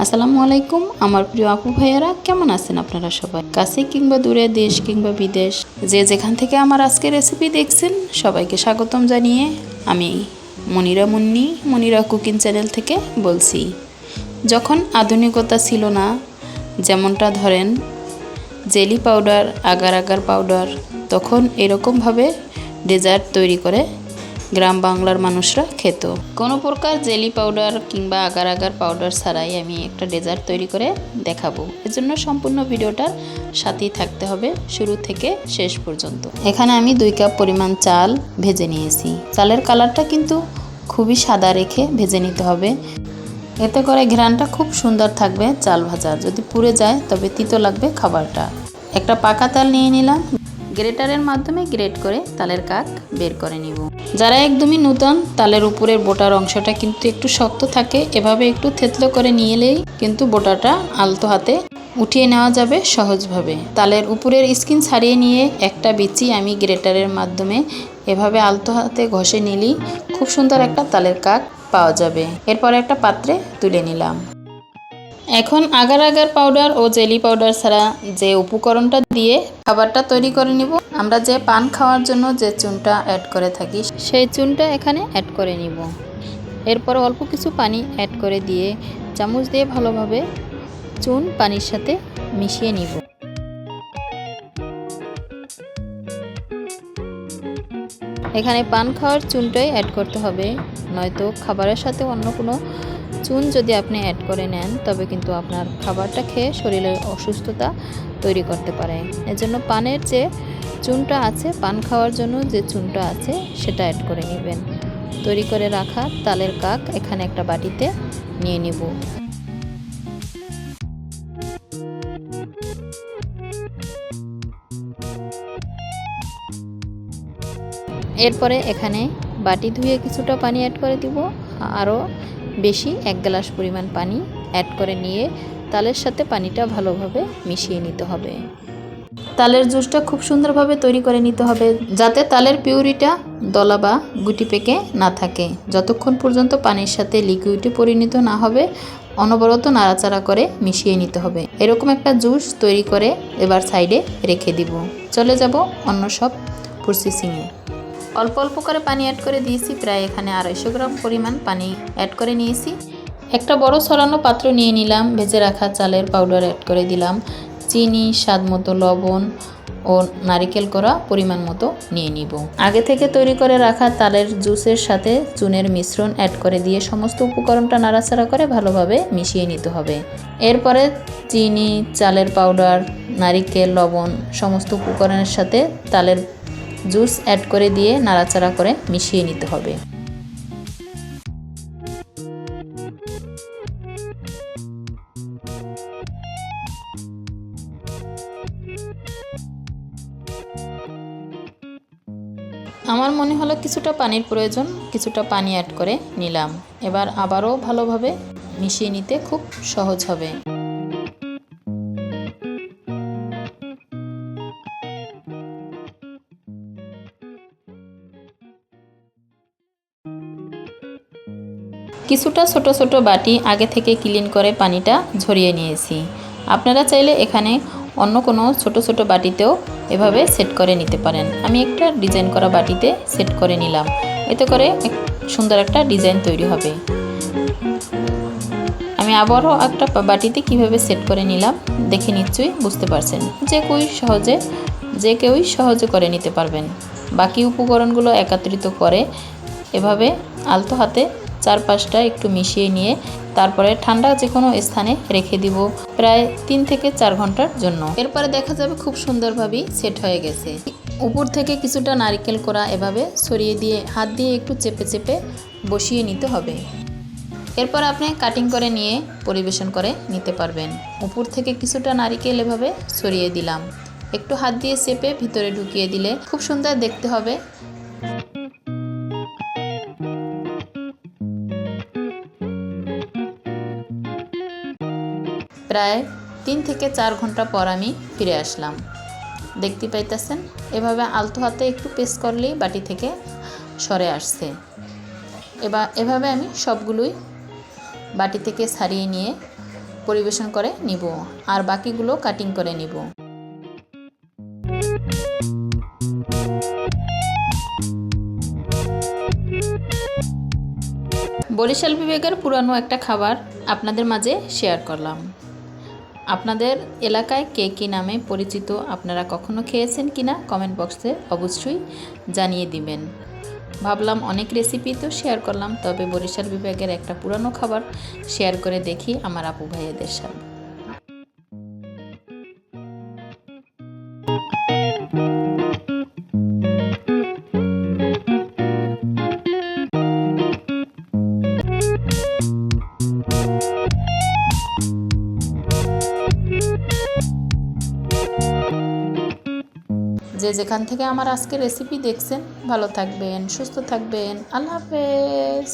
আসসালামু আলাইকুম আমার প্রিয় আপু ভাইয়ারা, কেমন আছেন আপনারা সবাই? কাছে কিংবা দূরে, দেশ কিংবা বিদেশ, যে যেখান থেকে আমার আজকের রেসিপি দেখছেন সবাইকে স্বাগতম জানিয়ে আমি মনিরা কুকিং চ্যানেল থেকে বলছি। যখন আধুনিকতা ছিল না, যেমনটা ধরেন jelly powder, agar agar powder, তখন এরকমভাবে ডেজার্ট তৈরি করে গ্রাম বাংলার মানুষরা খেত। কোনো প্রকার জেলি পাউডার কিংবা আগার আগার পাউডার ছাড়াই আমি একটা ডেজার্ট তৈরি করে দেখাবো। এজন্য সম্পূর্ণ ভিডিওটার সাথেই থাকতে হবে শুরু থেকে শেষ পর্যন্ত। এখানে আমি 2 কাপ পরিমাণ চাল ভেজে নিয়েছি। চালের কালারটা কিন্তু খুবই সাদা রেখে ভেজে নিতে হবে, এতে করে ঘ্রাণটা খুব সুন্দর থাকবে। চাল ভাজা যদি পুড়ে যায় তবে তিতো লাগবে খাবারটা। একটা পাকা তাল নিয়ে নিলাম, গ্রেটারের মাধ্যমে গ্রেট করে তালের কাক বের করে নিব। যারা একদমই নতুন, তালের উপরের বোটার অংশটা কিন্তু একটু শক্ত থাকে, এভাবে একটু থেতলো করে নিলেই কিন্তু বোটাটা আলতো হাতে উঠিয়ে নেওয়া যাবে সহজভাবে। তালের উপরের স্কিন ছাড়িয়ে নিয়ে একটা বিচি আমি গ্রেটারের মাধ্যমে এভাবে আলতো হাতে ঘষে নিলেই খুব সুন্দর একটা তালের কাক পাওয়া যাবে। এরপর একটা পাত্রে তুলে নিলাম। এখন আগার আগার পাউডার ও জেলি পাউডার ছাড়া যে উপকরণটা দিয়ে খাবারটা তৈরি করে নিব, আমরা যে পান খাওয়ার জন্য যে চুনটা অ্যাড করে থাকি সেই চুনটা এখানে অ্যাড করে নিব। এরপর অল্প কিছু পানি অ্যাড করে দিয়ে চামচ দিয়ে ভালোভাবে চুন পানির সাথে মিশিয়ে নিব। এখানে পান খাওয়ার চুনটাই অ্যাড করতে হবে, নয়তো খাবারের সাথে অন্য কোনো চুন যদি আপনি অ্যাড করে নেন তবে কিন্তু আপনার খাবারটা খেয়ে শরীরে অসুস্থতা তৈরি করতে পারে। এজন্য পানের যে চুনটা আছে, পান খাওয়ার জন্য যে চুনটা আছে সেটা অ্যাড করে নেবেন। তৈরি করে রাখা তালের কাক এখানে একটা বাটিতে নিয়ে নিব। এরপরে এখানে বাটি ধুয়ে কিছুটা পানি অ্যাড করে দিব, আরও বেশি 1 গ্লাস পরিমাণ পানি অ্যাড করে নিয়ে তালের সাথে পানিটা ভালোভাবে মিশিয়ে নিতে হবে। তালের জুসটা খুব সুন্দরভাবে তৈরি করে নিতে হবে, যাতে তালের পিউরিটা দলা বা গুটি পেকে না থাকে। যতক্ষণ পর্যন্ত পানির সাথে লিকুইডে পরিণত না হবে অনবরত নাড়াচাড়া করে মিশিয়ে নিতে হবে। এরকম একটা জুস তৈরি করে এবার সাইডে রেখে দিব। চলে যাব অন্য সব প্রসেসিংয়ে। অল্প অল্প করে পানি অ্যাড করে দিয়েছি, প্রায় এখানে 250 গ্রাম পরিমাণ পানি অ্যাড করে নিয়েছি। একটা বড় ছড়ানো পাত্র নিয়ে নিলাম, ভেজে রাখা চালের পাউডার অ্যাড করে দিলাম, চিনি, স্বাদ মতো লবণ ও নারিকেল করা পরিমাণ মতো নিয়ে নিব। আগে থেকে তৈরি করে রাখা তালের জুসের সাথে চুনের মিশ্রণ অ্যাড করে দিয়ে সমস্ত উপকরণটা নাড়াচাড়া করে ভালোভাবে মিশিয়ে নিতে হবে। এরপরে চিনি, চালের পাউডার, নারিকেল, লবণ সমস্ত উপকরণের সাথে তালের জুস অ্যাড করে দিয়ে নাড়াচাড়া করে মিশিয়ে নিতে হবে। আমার মনে হলো কিছুটা পানির প্রয়োজন, কিছুটা পানি অ্যাড করে নিলাম। এবার আবারও ভালোভাবে মিশিয়ে নিতে খুব সহজ হবে। কিছুটা ছোট ছোট বাটি আগে থেকে ক্লিন করে পানিটা ঝরিয়ে নিয়েছি। আপনারা চাইলে এখানে অন্য কোনো ছোট ছোট বাটিতেও এভাবে সেট করে নিতে পারেন। আমি একটা ডিজাইন করা বাটিতে সেট করে নিলাম, এতে করে সুন্দর একটা ডিজাইন তৈরি হবে। আমি আবারও একটা বাটিতে কিভাবে সেট করে নিলাম দেখে নিশ্চয়ই বুঝতে পারছেন। যে কেউই সহজে করে নিতে পারবেন। বাকি উপকরণগুলো একত্রিত করে এভাবে আলতো হাতে 4-5টা একটু মিশিয়ে নিয়ে তারপরে ঠান্ডা যে কোনো স্থানে রেখে দিব প্রায় 3 থেকে 4 ঘন্টার জন্য। এরপরে দেখা যাবে খুব সুন্দরভাবে সেট হয়ে গেছে। উপর থেকে কিছুটা নারকেল কোড়া এভাবে ছড়িয়ে দিয়ে হাত দিয়ে একটু চেপে চেপে বসিয়ে নিতে হবে। এরপর আপনি কাটিং করে নিয়ে পরিবেশন করে নিতে পারবেন। উপর থেকে কিছুটা নারকেল এভাবে ছড়িয়ে দিলাম, একটু হাত দিয়ে চেপে ভিতরে ঢুকিয়ে দিলে খুব সুন্দর দেখতে হবে। প্রায় 3 থেকে 4 ঘন্টা পর আমি ফিরে আসলাম। দেখতে পাইতেছেন এভাবে আলতো হাতে একটু প্রেস করলেই বাটি থেকে সরে আসছে। এভাবে আমি সবগুলোই বাটি থেকে ছাড়িয়ে নিয়ে পরিবেশন করে নিব, আর বাকিগুলো কাটিং করে নিব। বরিশাল বিভাগের পুরানো একটা খাবার আপনাদের মাঝে শেয়ার করলাম। আপনাদের এলাকায় কে কী নামে পরিচিত, আপনারা কখনো খেয়েছেন কিনা কমেন্ট বক্সে অবশ্যই জানিয়ে দিবেন। ভাবলাম অনেক রেসিপি তো শেয়ার করলাম, তবে বরিশাল বিভাগের একটা পুরানো খাবার শেয়ার করে দেখি আমার আপু ভাইয়াদের সাথে। যে যেখান থেকে আমার আজকে রেসিপি দেখছেন, ভালো থাকবেন, সুস্থ থাকবেন। আল্লাহ হাফেজ।